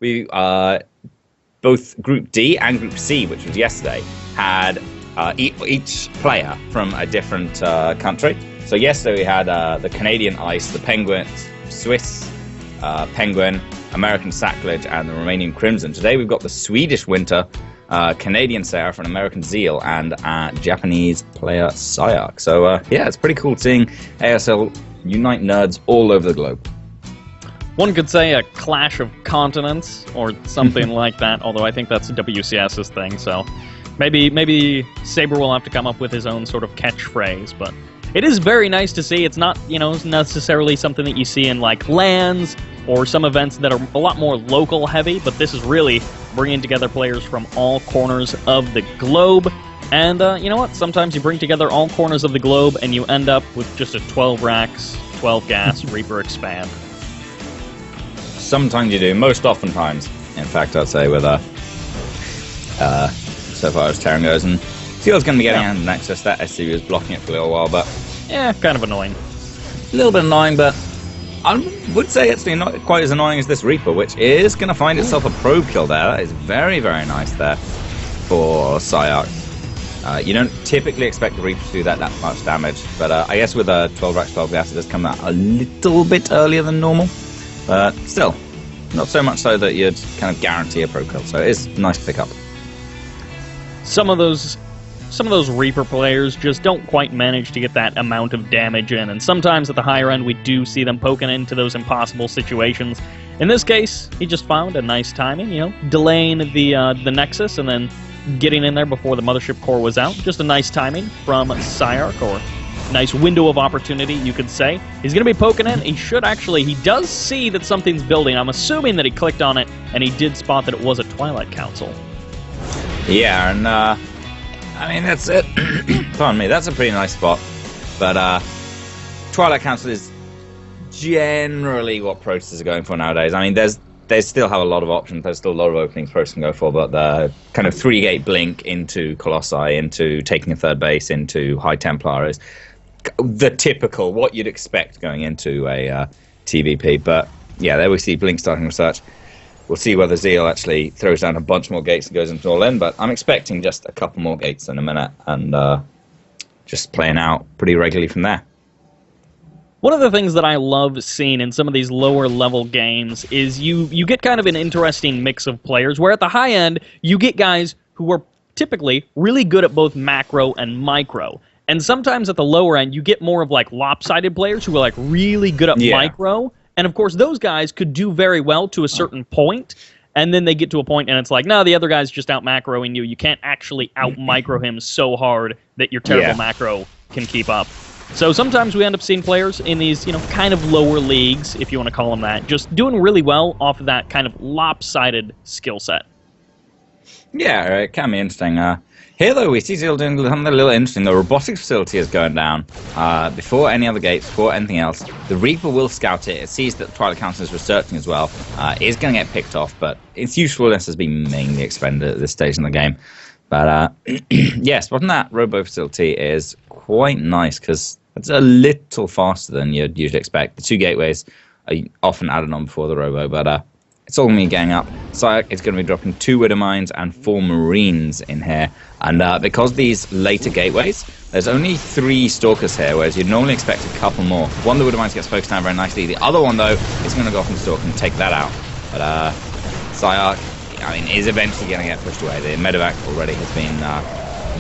we both Group D and Group C, which was yesterday, had each player from a different country. So yesterday we had the Canadian Ice, the Penguins, Swiss Penguin, American Sacrilege, and the Romanian Crimson. Today we've got the Swedish Winter, Canadian Seraph, and American Zeal, and Japanese player PSiArc. So yeah, it's pretty cool seeing ASL unite nerds all over the globe. One could say a clash of continents or something like that, although I think that's WCS's thing, so maybe Saber will have to come up with his own sort of catchphrase, but it is very nice to see. It's not, necessarily something that you see in, like, LANs or some events that are a lot more local heavy, but this is really bringing together players from all corners of the globe. And you know what? Sometimes you bring together all corners of the globe and you end up with just a 12 racks, 12 gas Reaper expand. Sometimes you do, most oftentimes. In fact, I'd say with so far as Terran goes, and Zeal's going to be getting out of the Nexus. That SCV was blocking it for a little while, but yeah, kind of annoying. A little bit annoying, but I would say it's not quite as annoying as this Reaper, which is going to find itself a probe kill there. That is very, very nice there for PSiArc. You don't typically expect the Reaper to do that much damage, but I guess with a 12 racks, 12 gas, it does come out a little bit earlier than normal. But still, not so much so that you'd kind of guarantee a probe kill, so it is nice to pick up. Some of those Reaper players just don't quite manage to get that amount of damage in, and sometimes at the higher end we do see them poking into those impossible situations. In this case, he just found a nice timing, delaying the Nexus and then getting in there before the Mothership Core was out. Just a nice timing from PSiArc, or nice window of opportunity, you could say. He's going to be poking in. He does see that something's building. I'm assuming that he clicked on it, and he did spot that it was a Twilight Council. Yeah, and I mean, that's it. Pardon me, that's a pretty nice spot. But Twilight Council is generally what Protoss are going for nowadays. I mean, they still have a lot of options. There's still a lot of openings Protoss can go for, but the kind of 3-gate blink into Colossi, into taking a third base, into High Templar is the typical, what you'd expect going into a TVP. But yeah, there we see Blink starting research. We'll see whether Zeal actually throws down a bunch more gates and goes into all in, but I'm expecting just a couple more gates in a minute and just playing out pretty regularly from there. One of the things that I love seeing in some of these lower level games is you get kind of an interesting mix of players, where at the high end you get guys who are typically really good at both macro and micro. And sometimes at the lower end you get more of like lopsided players who are like really good at micro. And of course those guys could do very well to a certain point, and then they get to a point and it's like, no, the other guy's just out macroing you. You can't actually out micro him so hard that your terrible macro can keep up. So sometimes we end up seeing players in these, kind of lower leagues, if you want to call them that, just doing really well off of that kind of lopsided skill set. Yeah, it can be interesting. Here, though, we see Zeal doing something a little interesting. The robotics facility is going down before any other gates, before anything else. The Reaper will scout it. It sees that the Twilight Council is researching as well. It is going to get picked off, but its usefulness has been mainly expended at this stage in the game. But yes, spotting that robo facility is quite nice because it's a little faster than you'd usually expect. The 2 gateways are often added on before the robo, but it's all going to be getting up. PSiArc is going to be dropping 2 Widow Mines and 4 Marines in here. And because these later gateways, there's only 3 Stalkers here, whereas you'd normally expect a couple more. One of the Widow Mines gets focused down very nicely. The other one, though, is going to go off and stalk and take that out. But PSiArc, I mean, is eventually going to get pushed away. The medevac already has been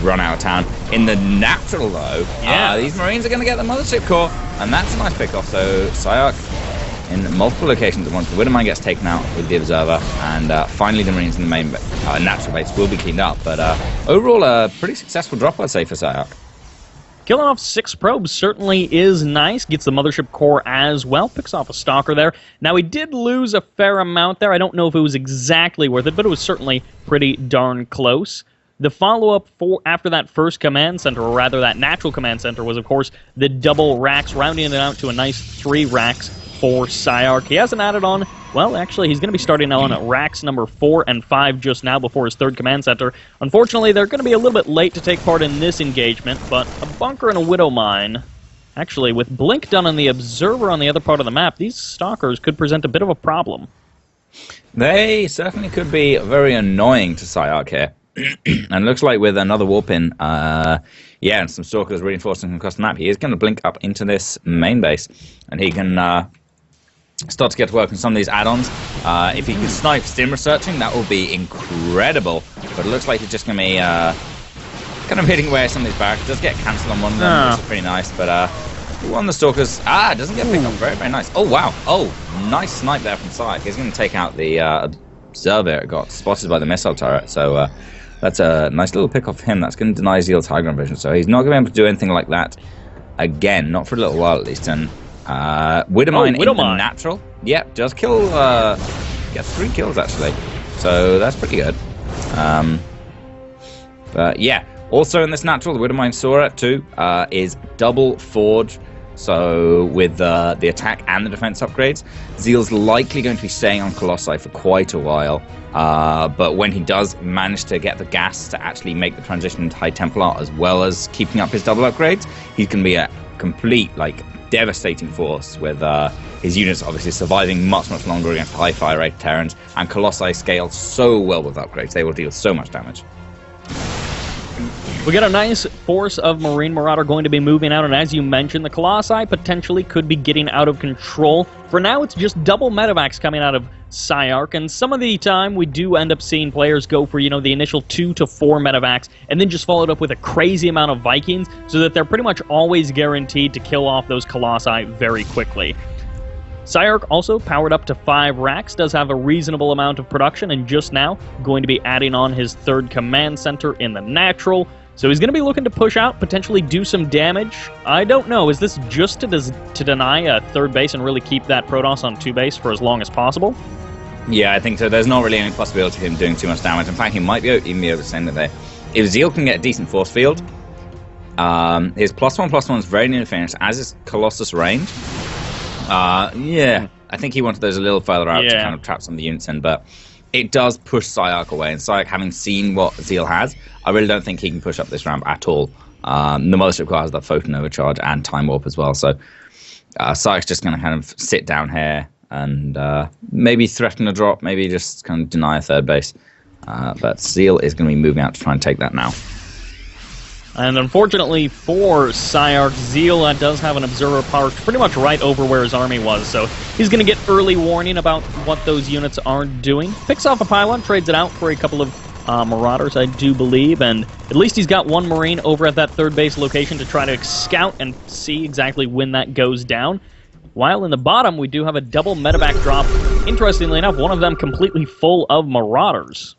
run out of town. In the natural, though, these Marines are going to get the Mothership Core, and that's a nice pick-off. So PSiArc in multiple locations at once. The Widow Mine gets taken out with the Observer, and finally the Marines in the main natural base will be cleaned up. But overall, a pretty successful drop, I'd say, for PSiArc. Killing off 6 probes certainly is nice. Gets the Mothership Core as well. Picks off a Stalker there. Now, he did lose a fair amount there. I don't know if it was exactly worth it, but it was certainly pretty darn close. The follow-up after that first command center, or rather that natural command center, was, of course, the double racks, rounding it out to a nice 3 racks for PSiArc. He hasn't added on, well, actually, he's going to be starting on racks number 4 and 5 just now before his 3rd command center. Unfortunately, they're going to be a little bit late to take part in this engagement, but a bunker and a Widow Mine. Actually, with Blink done on the Observer on the other part of the map, these Stalkers could present a bit of a problem. They certainly could be very annoying to PSiArc here. And looks like with another warp in, yeah, and some stalkers reinforcing him across the map, he is going to blink up into this main base, and he can start to get to work on some of these add-ons. If he can snipe stim researching, that will be incredible. But it looks like he's just going to be kind of hitting away at some of these barracks. Does get cancelled on one of them, which is pretty nice. But one of the stalkers, doesn't get picked up. Very, very nice. Oh wow! Oh, nice snipe there from PSiArc. He's going to take out the observer. It got spotted by the missile turret. So that's a nice little pick off him. That's going to deny Zeal's high ground vision. So he's not going to be able to do anything like that again. Not for a little while at least. And Widowmine in the natural. Yep, just kill. Get 3 kills actually. So that's pretty good. But yeah. Also in this natural, the Widowmine saw it too, is double forge. So with the attack and the defense upgrades, Zeal's likely going to be staying on Colossi for quite a while. But when he does manage to get the gas to actually make the transition into High Templar as well as keeping up his double upgrades, he's going to be a complete, like, devastating force with his units obviously surviving much, much longer against high fire rate Terrans. And Colossi scale so well with upgrades, they will deal so much damage. We got a nice force of Marine Marauder going to be moving out, and as you mentioned, the Colossi potentially could be getting out of control. For now, it's just double medevacs coming out of PSiArc, and some of the time we do end up seeing players go for, you know, the initial 2 to 4 medevacs, and then just followed up with a crazy amount of Vikings, so that they're pretty much always guaranteed to kill off those Colossi very quickly. PSiArc also powered up to 5 racks, does have a reasonable amount of production, and just now going to be adding on his 3rd command center in the natural. So he's going to be looking to push out, potentially do some damage. I don't know. Is this just to deny a 3rd base and really keep that Protoss on 2 base for as long as possible? Yeah, I think so. There's not really any possibility of him doing too much damage. In fact, he might be even be able to send it there. If Zeal can get a decent force field, his +1/+1 is very near finished, as is Colossus range. Yeah, I think he wanted those a little further out to kind of trap some of the units in, but it does push PSiArc away, and PSiArc, having seen what Zeal has, I really don't think he can push up this ramp at all. The most requires that photon overcharge and time warp as well, so PSiArc's just going to kind of sit down here and maybe threaten a drop, maybe just kind of deny a 3rd base. But Zeal is going to be moving out to try and take that now. And unfortunately for PSiArc, Zeal does have an observer parked pretty much right over where his army was, so he's going to get early warning about what those units are doing. Picks off a pylon, trades it out for a couple of Marauders, I do believe, and at least he's got 1 Marine over at that 3rd base location to try to scout and see exactly when that goes down. While in the bottom, we do have a double medevac drop. Interestingly enough, one of them completely full of Marauders.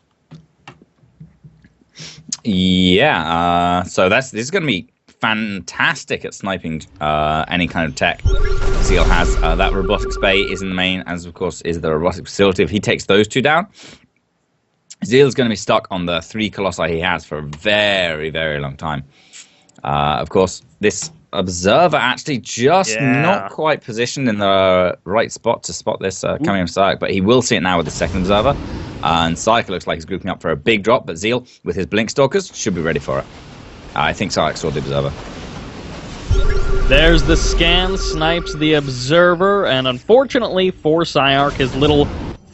Yeah, so this is going to be fantastic at sniping any kind of tech Zeal has. That robotics bay is in the main, as of course is the robotics facility. If he takes those 2 down, Zeal's going to be stuck on the 3 Colossi he has for a very, very long time. Of course, this observer actually just not quite positioned in the right spot to spot this coming from PSiArc, but he will see it now with the 2nd observer. And PSiArc looks like he's grouping up for a big drop, but Zeal, with his blink stalkers, should be ready for it. I think PSiArc saw the observer. There's the scan, snipes the observer, and unfortunately for PSiArc, his little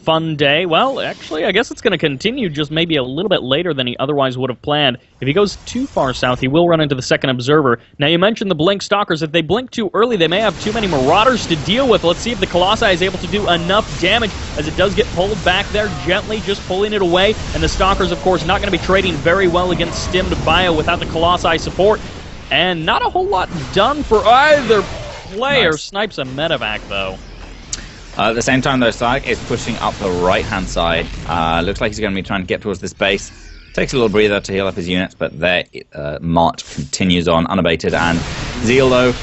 fun day, well, actually, I guess it's going to continue just maybe a little bit later than he otherwise would have planned. If he goes too far south, he will run into the 2nd observer. Now, you mentioned the blink stalkers. If they blink too early, they may have too many Marauders to deal with. Let's see if the Colossi is able to do enough damage, as it does get pulled back there, gently just pulling it away. And the stalkers, of course, not going to be trading very well against stimmed bio without the Colossi support. And not a whole lot done for either player. Nice. Snipes a medevac, though. At the same time, though, PSiArc is pushing up the right-hand side. Looks like he's going to be trying to get towards this base. Takes a little breather to heal up his units, but their march continues on unabated. And Zeal, though,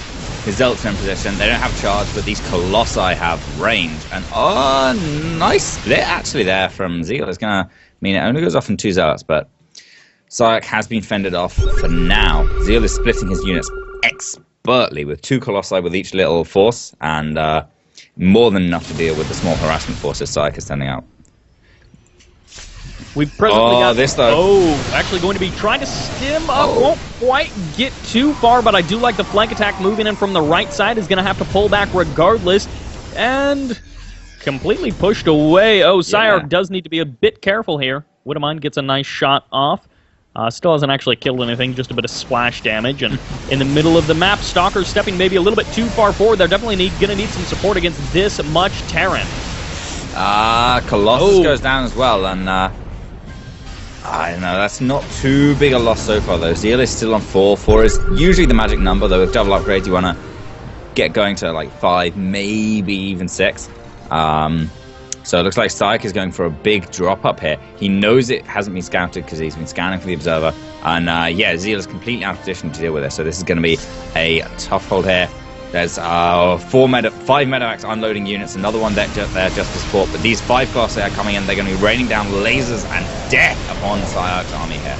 his Zealots are in position. They don't have charge, but these Colossi have range. And nice split actually there from Zeal. It's going to mean it only goes off in 2 Zealots, but PSiArc has been fended off for now. Zeal is splitting his units expertly with 2 Colossi with each little force, and more than enough to deal with the small harassment forces PSiArc is sending out. We've presently got this though. Actually going to be trying to stim up. Won't quite get too far, but I do like the flank attack moving in from the right side. Is going to have to pull back regardless. And completely pushed away. Oh, PSiArc Yeah. does need to be a bit careful here. Widowmine gets a nice shot off. Still hasn't actually killed anything, just a bit of splash damage. And in the middle of the map, Stalker's stepping maybe a little bit too far forward. They're definitely going to need some support against this much Terran. Colossus goes down as well, and I don't know, that's not too big a loss so far though. Zeal is still on 4. 4 is usually the magic number, though with double upgrades you want to get going to like 5, maybe even 6. So it looks like PSiArc is going for a big drop up here. He knows it hasn't been scouted because he's been scanning for the observer. And yeah, Zeal is completely out of position to deal with this. So this is going to be a tough hold here. There's 5 medevacs unloading units, another one there just to support. But these 5 Colossi are coming in. They're going to be raining down lasers and death upon PSiArc's army here.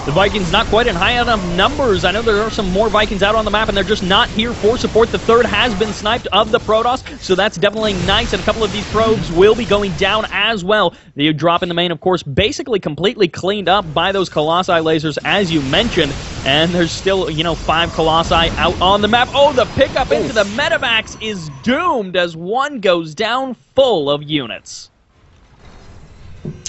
The Vikings not quite in high enough numbers. I know there are some more Vikings out on the map, and they're just not here for support. The third has been sniped of the Protoss, so that's definitely nice, and a couple of these probes will be going down as well. The drop in the main, of course, basically completely cleaned up by those Colossi lasers, as you mentioned, and there's still, 5 Colossi out on the map. Oh, the pickup into the medevacs is doomed as one goes down full of units.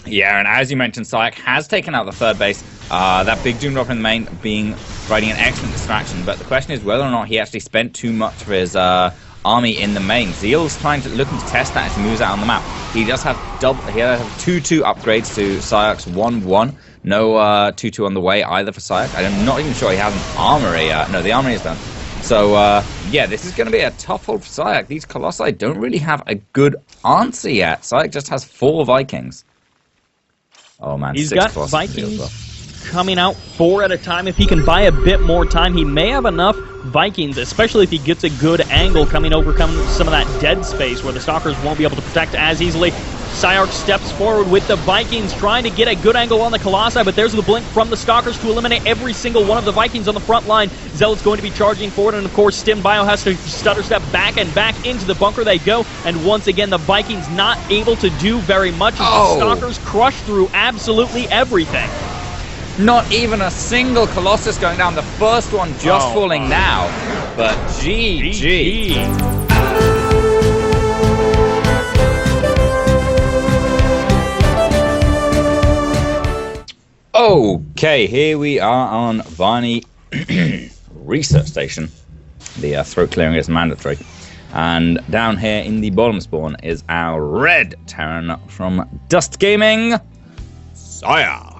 Yeah, and as you mentioned, PSiArc has taken out the third base. That big Doom Drop in the main providing an excellent distraction, but the question is whether or not he actually spent too much of his army in the main. Zeal's looking to test that as he moves out on the map. He does have 2-2 upgrades to PSiArc's 1-1. No 2-2 on the way either for PSiArc. I'm not even sure he has an armory. No, the armory is done. So, yeah, this is going to be a tough hold for PSiArc. These Colossi don't really have a good answer yet. PSiArc just has 4 Vikings. Oh, man. He's 6 got Colossus Vikings coming out 4 at a time. If he can buy a bit more time, he may have enough Vikings, especially if he gets a good angle coming over some of that dead space where the Stalkers won't be able to protect as easily. PSiArc steps forward with the Vikings, trying to get a good angle on the Colossi, but there's the blink from the Stalkers to eliminate every single one of the Vikings on the front line. Zeal is going to be charging forward, and of course, Stim Bio has to stutter step back and back into the bunker they go, and once again, the Vikings not able to do very much as the Stalkers crush through absolutely everything. Not even a single Colossus going down. The first one just falling now, but GG. Okay, here we are on Varney Research Station. The throat clearing is mandatory. And down here in the bottom spawn is our red Terran from Dust Gaming, PSiArc.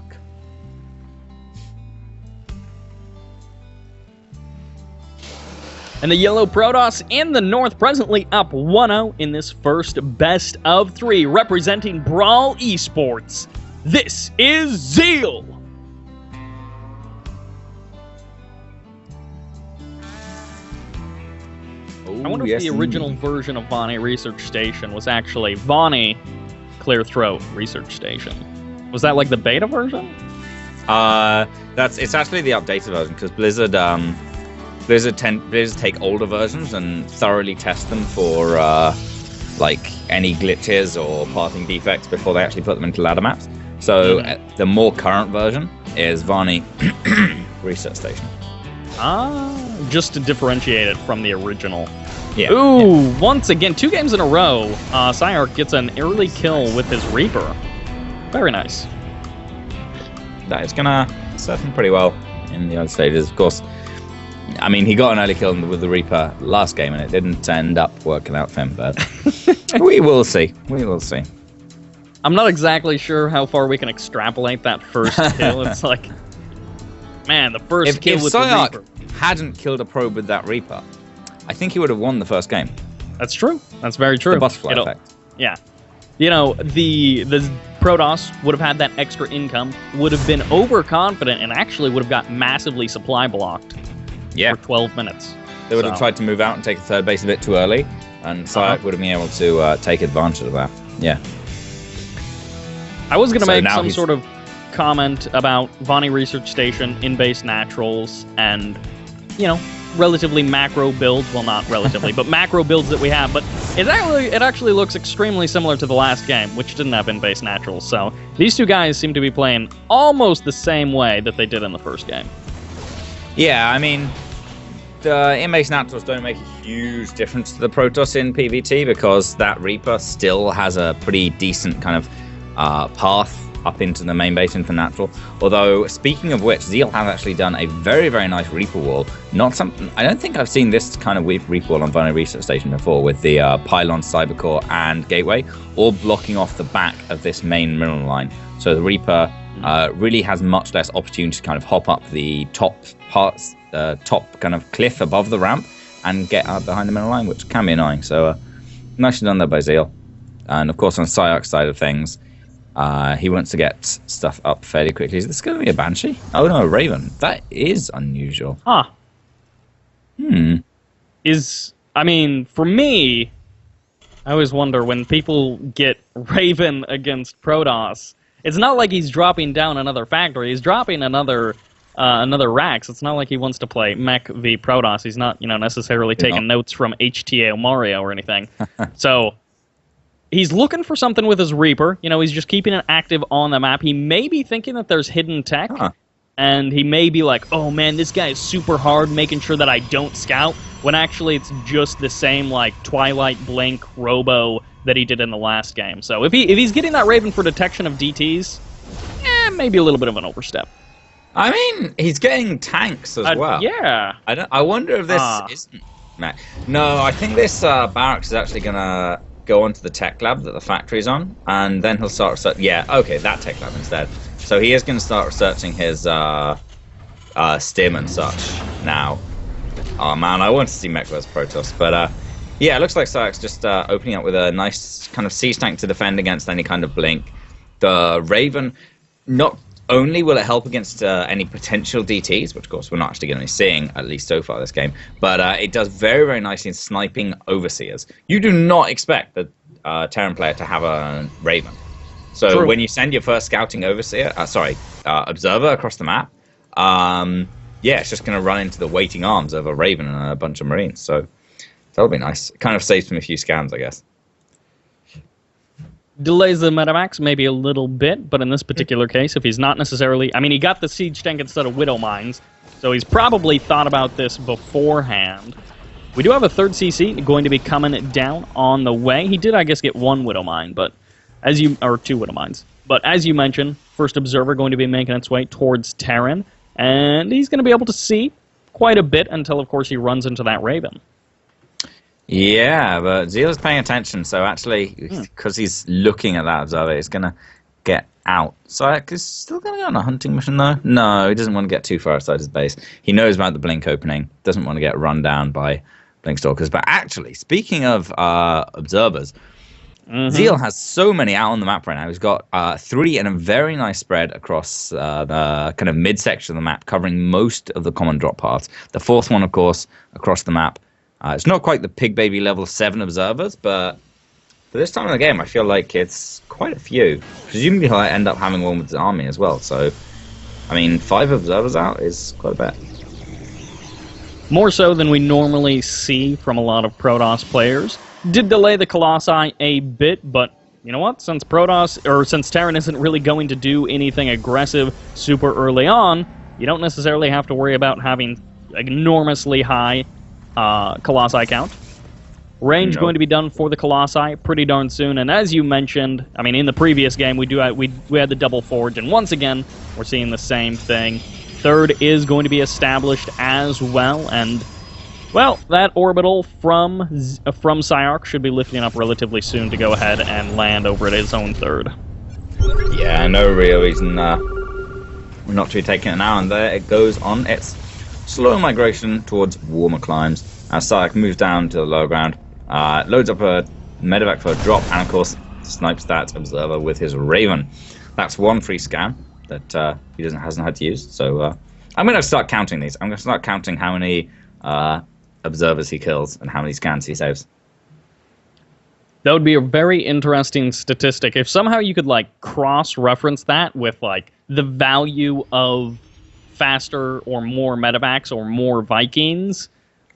And the yellow Protoss in the north, presently up 1-0 in this first best of 3, representing Brawl Esports. This is Zeal! I wonder if the original version of Vonnie Research Station was actually Vonnie Clear Throat Research Station. Was that like the beta version? It's actually the updated version, because Blizzard take older versions and thoroughly test them for like any glitches or parting defects before they actually put them into ladder maps. So the more current version is Varney Research Station. Just to differentiate it from the original. Yeah. Ooh, once again, 2 games in a row, PSiArc gets an early kill with his Reaper. Very nice. That is gonna serve him pretty well in the other stages, of course. I mean, he got an early kill with the Reaper last game, and it didn't end up working out for him, but we will see. We will see. I'm not exactly sure how far we can extrapolate that first kill. It's like, man, the first kill with the Reaper. If PSiArc hadn't killed a probe with that Reaper, I think he would have won the first game. That's true. That's very true. The butterfly effect. Yeah. You know, the Protoss would have had that extra income, would have been overconfident, and actually would have got massively supply blocked for 12 minutes. They would have tried to move out and take a third base a bit too early, and PSiArc would have been able to take advantage of that. Yeah. I was going to make some sort of comment about Vonnie Research Station, in-base naturals, and, relatively macro builds. Well, not relatively, but macro builds that we have. But it actually looks extremely similar to the last game, which didn't have in-base naturals. So these two guys seem to be playing almost the same way that they did in the first game. Yeah, I mean, the in-base naturals don't make a huge difference to the Protoss in PvT because that Reaper still has a pretty decent kind of path up into the main base into natural. Although, speaking of which, Zeal has actually done a very, very nice Reaper wall. Not something I don't think I've seen this kind of Reaper wall on Binary Research Station before, with the pylon, cybercore, and gateway all blocking off the back of this main mineral line. So the Reaper really has much less opportunity to kind of hop up the top parts, top kind of cliff above the ramp, and get out behind the mineral line, which can be annoying. So nicely done there by Zeal. And of course, on PSiArc's side of things, he wants to get stuff up fairly quickly. Is this going to be a Banshee? Oh no, a Raven. That is unusual. Huh. I mean, for me, I always wonder when people get Raven against Protoss, it's not like he's dropping down another factory. He's dropping another Rax. It's not like he wants to play Mech v Protoss. He's not, necessarily taking notes from HTA Mario or anything. So he's looking for something with his Reaper. He's just keeping it active on the map. He may be thinking that there's hidden tech, and he may be like, oh man, this guy is super hard, making sure that I don't scout, when actually it's just the same, like, Twilight Blink Robo that he did in the last game. So if he's getting that Raven for detection of DTs, maybe a little bit of an overstep. I mean, he's getting tanks as well. Yeah. I wonder if this isn't Mac. No, I think this barracks is actually going to go onto the tech lab that the factory's on, and then he'll start that tech lab instead. So he is going to start researching his stim and such now. Oh man, I want to see Mech vs Protoss, but yeah, it looks like PSiArc's just opening up with a nice kind of siege tank to defend against any kind of blink. The Raven, not only will it help against any potential DTs, which of course we're not actually going to be seeing, at least so far this game, but it does very, very nicely in sniping Overseers. You do not expect the Terran player to have a Raven. So when you send your first scouting Overseer, Observer across the map, it's just going to run into the waiting arms of a Raven and a bunch of Marines. So that'll be nice. It kind of saves him a few scans, I guess. Delays the metamax maybe a little bit, but in this particular case, if he's not necessarily... I mean, he got the Siege Tank instead of Widow Mines, so he's probably thought about this beforehand. We do have a third CC going to be coming down on the way. He did, I guess, get one Widow Mine, but or two Widow Mines. But as you mentioned, first Observer going to be making its way towards Terran, and he's going to be able to see quite a bit until, of course, he runs into that Raven. Yeah, but Zeal is paying attention, so actually, because he's looking at that Observer, he's going to get out. PSiArc is still going to go on a hunting mission, though? No, he doesn't want to get too far outside his base. He knows about the Blink opening, doesn't want to get run down by Blink Stalkers. But actually, speaking of Observers, Zeal has so many out on the map right now. He's got 3 and a very nice spread across the kind of mid-section of the map, covering most of the common drop paths. The 4th one, of course, across the map. It's not quite the Pig Baby level 7 Observers, but for this time of the game, I feel like it's quite a few. Presumably he'll end up having one with his army as well. So, I mean, 5 Observers out is quite a bit. More so than we normally see from a lot of Protoss players. Did delay the Colossi a bit, but you know what? Since Terran isn't really going to do anything aggressive super early on, you don't necessarily have to worry about having enormously high Colossi count. Range going to be done for the Colossi pretty darn soon, and as you mentioned, I mean, in the previous game we had the double forge, and once again we're seeing the same thing. 3rd is going to be established as well, and well, that orbital from PSiArc should be lifting up relatively soon to go ahead and land over at his own 3rd. Yeah, no real reason not to be taking it now, and there it goes on its slow migration towards warmer climes as PSiArc moves down to the lower ground, loads up a medevac for a drop, and of course snipes that Observer with his Raven. That's one free scan that he hasn't had to use. So I'm going to start counting these. I'm going to start counting how many Observers he kills and how many scans he saves. That would be a very interesting statistic. If somehow you could like cross-reference that with like the value of faster or more medevacs or more Vikings,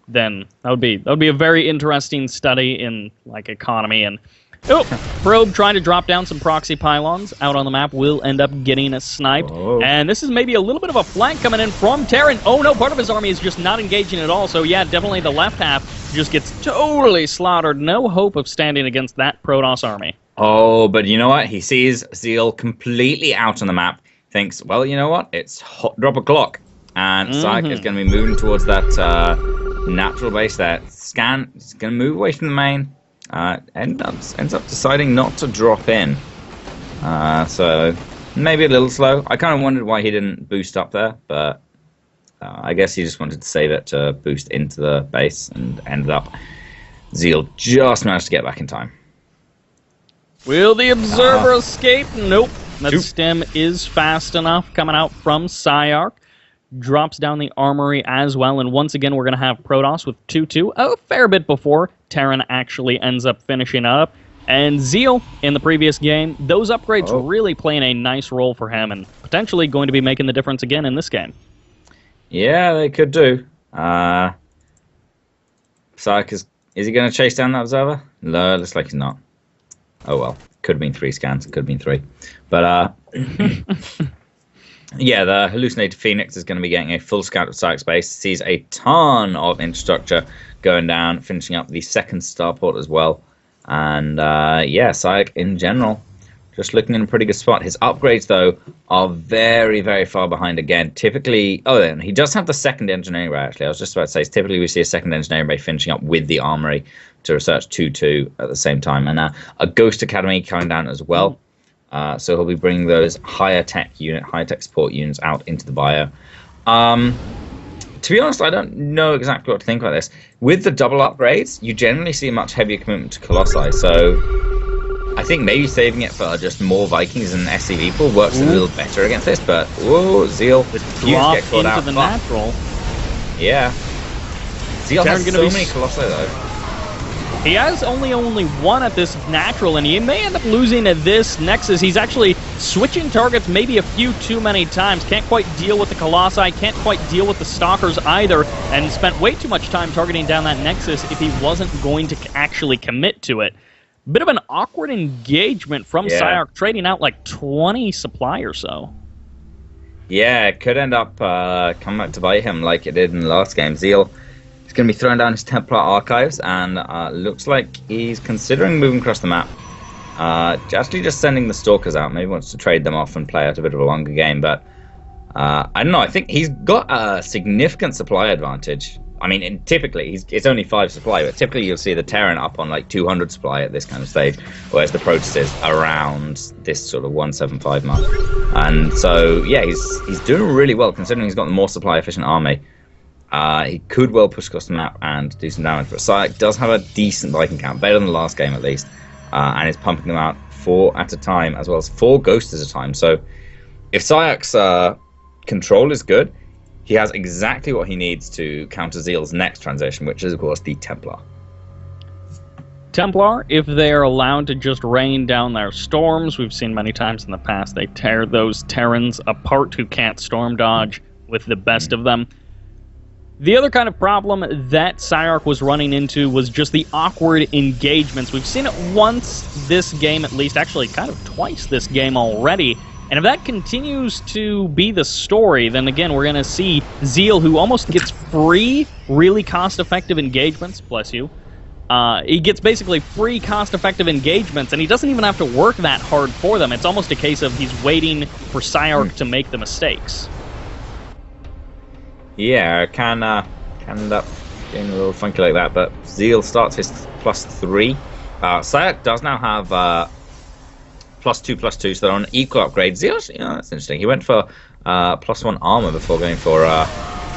then that would be a very interesting study in like economy. And Probe trying to drop down some proxy pylons out on the map will end up getting sniped. Oh. And this is maybe a little bit of a flank coming in from Terran. Oh no, part of his army is just not engaging at all. So yeah, definitely the left half just gets totally slaughtered. No hope of standing against that Protoss army. Oh, but you know what? He sees Zeal completely out on the map. Thinks, well, you know what? It's hot drop o'clock. And PSiArc is going to be moving towards that natural base there. Scan is going to move away from the main. Ends up deciding not to drop in. So maybe a little slow. I kind of wondered why he didn't boost up there, but I guess he just wanted to save it to boost into the base, and ended up Zeal just managed to get back in time. Will the Observer escape? Nope. That stem is fast enough coming out from PSiArc. Drops down the armory as well, and once again we're going to have Protoss with 2-2, a fair bit before Terran actually ends up finishing up. And Zeal, in the previous game, those upgrades really playing a nice role for him, and potentially going to be making the difference again in this game. Yeah, they could do. PSiArc is he going to chase down that Observer? No, looks like he's not. Oh well, could have been 3 scans, could have been 3. But, yeah, the Hallucinated Phoenix is going to be getting a full scout of PSiArc's base. Sees a ton of infrastructure going down, finishing up the second starport as well. And, yeah, PSiArc in general, just looking in a pretty good spot. His upgrades, though, are very, very far behind again. Typically, and he does have the second engineering bay, actually. I was just about to say, typically we see a second engineering bay finishing up with the armory to research 2-2 at the same time. And a Ghost Academy coming down as well. So he'll be bringing those higher tech support units out into the bio. To be honest, I don't know exactly what to think about this. With the double upgrades, you generally see a much heavier commitment to Colossi. So I think maybe saving it for just more Vikings and SCV pool works a little better against this. But Zeal, drop into the natural. Yeah, Zeal has so many Colossi though. He has only one at this natural, and he may end up losing at this Nexus. He's actually switching targets maybe a few too many times. Can't quite deal with the Colossi, can't quite deal with the Stalkers either, and spent way too much time targeting down that Nexus if he wasn't going to actually commit to it. Bit of an awkward engagement from PSiArc, trading out like 20 supply or so. Yeah, it could end up coming back to bite him like it did in the last game. Zeal is going to be throwing down his Templar archives, and looks like he's considering moving across the map. Actually just sending the Stalkers out. Maybe wants to trade them off and play out a bit of a longer game, but I don't know. I think he's got a significant supply advantage. I mean, typically, it's only 5 supply, but typically you'll see the Terran up on like 200 supply at this kind of stage, whereas the Protoss is around this sort of 175 mark. And so, yeah, he's doing really well, considering he's got the more supply-efficient army. He could well push across the map and do some damage, but PSiArc does have a decent Viking count, better than the last game at least, and is pumping them out 4 at a time, as well as 4 ghosts at a time. So if PSiArc's control is good, he has exactly what he needs to counter Zeal's next transition, which is, of course, the Templar. Templar, if they're allowed to just rain down their storms, we've seen many times in the past, they tear those Terrans apart who can't storm dodge with the best of them. The other kind of problem that PSiArc was running into was just the awkward engagements. We've seen it once this game at least, actually kind of twice this game already. And if that continues to be the story, then again, we're going to see Zeal, who almost gets free, really cost-effective engagements, bless you. He gets basically free, cost-effective engagements, and he doesn't even have to work that hard for them. It's almost a case of he's waiting for PSiArc to make the mistakes. Yeah, it can end up being a little funky like that, but Zeal starts his +3. PSiArc does now have +2/+2, so they're on equal upgrade. Zeal, that's interesting. He went for +1 armor before going for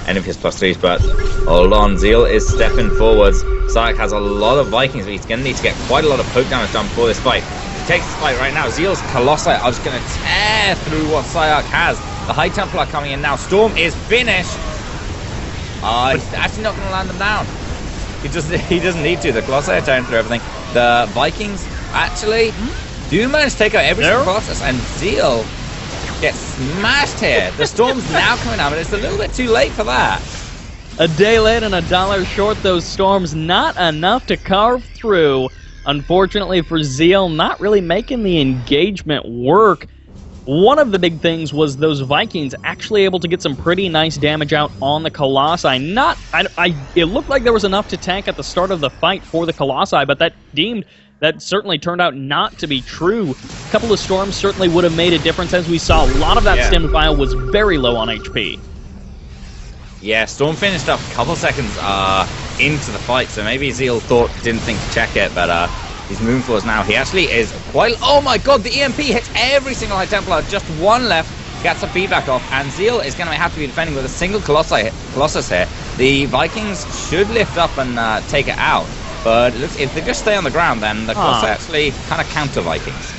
any of his +3s, but hold on, Zeal is stepping forwards. PSiArc has a lot of Vikings, but he's going to need to get quite a lot of poke damage done before this fight. He takes this fight right now. Zeal's Colossi are just going to tear through what PSiArc has. The High Templar coming in now. Storm is finished. He's actually not going to land them down. He doesn't need to. The Colossi are tearing through everything. The Vikings actually do manage to take out every single Colossus, and Zeal gets smashed here. The Storm's now coming down, but it's a little bit too late for that. A day late and $1 short, those storms not enough to carve through. Unfortunately for Zeal, not really making the engagement work. One of the big things was those Vikings actually able to get some pretty nice damage out on the Colossi. It looked like there was enough to tank at the start of the fight for the Colossi, but that certainly turned out not to be true. A couple of storms certainly would have made a difference, as we saw. A lot of that stim file was very low on HP. Yeah, Storm finished up a couple seconds into the fight, so maybe Zeal didn't think to check it, but he's moving forwards now. He actually is quite... Oh my god, the EMP hits every single High Templar. Just one left, gets a feedback off, and Zeal is going to have to be defending with a single Colossus here. The Vikings should lift up and take it out, but it looks, if they just stay on the ground, then the Colossus actually kind of counter Vikings.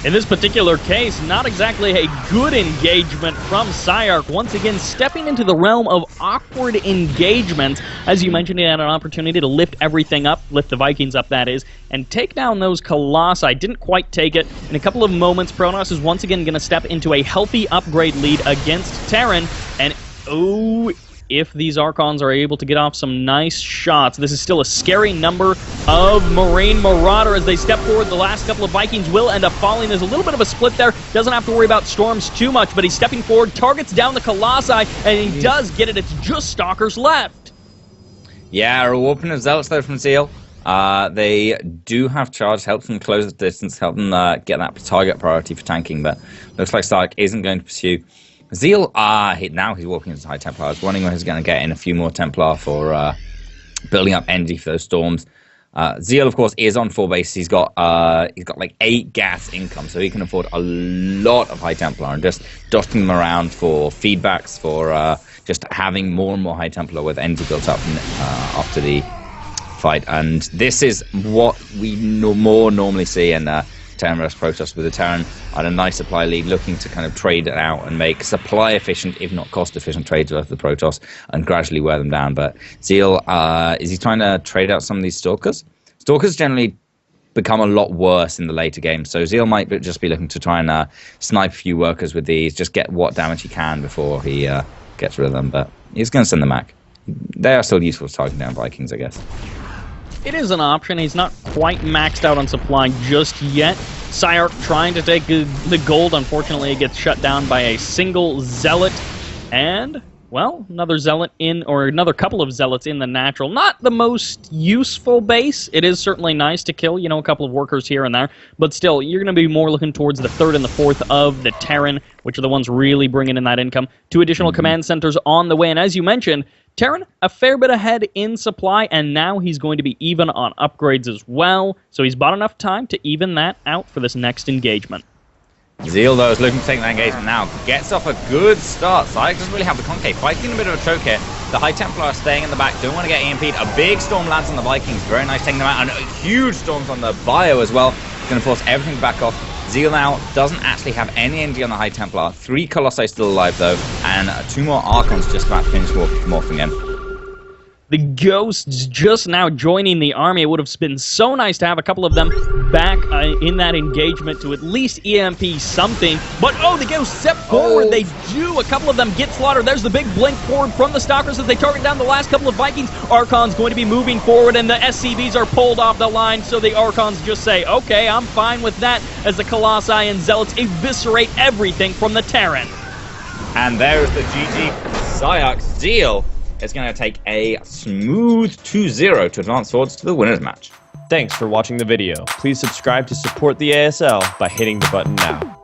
In this particular case, not exactly a good engagement from PSiArc. Once again, stepping into the realm of awkward engagement. As you mentioned, he had an opportunity to lift everything up, lift the Vikings up, that is, and take down those Colossi. Didn't quite take it. In a couple of moments, Protoss is once again going to step into a healthy upgrade lead against Terran, and if these Archons are able to get off some nice shots, this is still a scary number of Marine Marauder as they step forward. The last couple of Vikings will end up falling. There's a little bit of a split there. Doesn't have to worry about storms too much, but he's stepping forward, targets down the Colossi, and he does get it. It's just Stalkers left. Yeah, a warping of Zealots though from Zeal. They do have charge, helps them close the distance, help them get that target priority for tanking, but looks like PSiArc isn't going to pursue. Zeal, now he's walking into High Templar. I was wondering when he's going to get in a few more Templar for building up energy for those storms. Zeal, of course, is on full base. He's got like 8 gas income, so he can afford a lot of High Templar and just dotting them around for feedbacks, for just having more and more High Templar with energy built up after the fight. And this is what we more normally see in Terran vs Protoss, with the Terran on a nice supply lead, looking to kind of trade it out and make supply efficient, if not cost efficient, trades with the Protoss and gradually wear them down. But Zeal, is he trying to trade out some of these Stalkers? Stalkers generally become a lot worse in the later games, so Zeal might just be looking to try and snipe a few workers with these, just get what damage he can before he gets rid of them. But he's going to send them back. They are still useful to target down Vikings, I guess. It is an option. He's not quite maxed out on supply just yet. PSiArc trying to take the gold. Unfortunately, it gets shut down by a single Zealot. And, well, another Zealot or another couple of Zealots in the natural. Not the most useful base. It is certainly nice to kill, a couple of workers here and there. But still, you're going to be more looking towards the 3rd and the 4th of the Terran, which are the ones really bringing in that income. 2 additional command centers on the way. And as you mentioned, Terran, a fair bit ahead in supply, and now he's going to be even on upgrades as well. So he's bought enough time to even that out for this next engagement. Zeal, though, is looking to take that engagement now. Gets off a good start. PSiArc doesn't really have the concave. Fighting a bit of a choke here. The High Templar are staying in the back. Don't want to get EMP'd. A big storm lands on the Vikings. Very nice taking them out. And huge storms on the Bio as well. Going to force everything back off. Zeal now doesn't actually have any energy on the High Templar. 3 Colossi still alive, though. And 2 more Archons just about to finish morphing in. The Ghosts just now joining the army. It would have been so nice to have a couple of them back in that engagement to at least EMP something. But, the Ghosts step forward. They do. A couple of them get slaughtered. There's the big blink forward from the Stalkers as they target down the last couple of Vikings. Archon's going to be moving forward, and the SCVs are pulled off the line, so the Archons just say, okay, I'm fine with that, as the Colossi and Zealots eviscerate everything from the Terran. And there's the GG PSiArc. Zeal is going to take a smooth 2-0 to advance forwards to the winners match. Thanks for watching the video. Please subscribe to support the ASL by hitting the button now.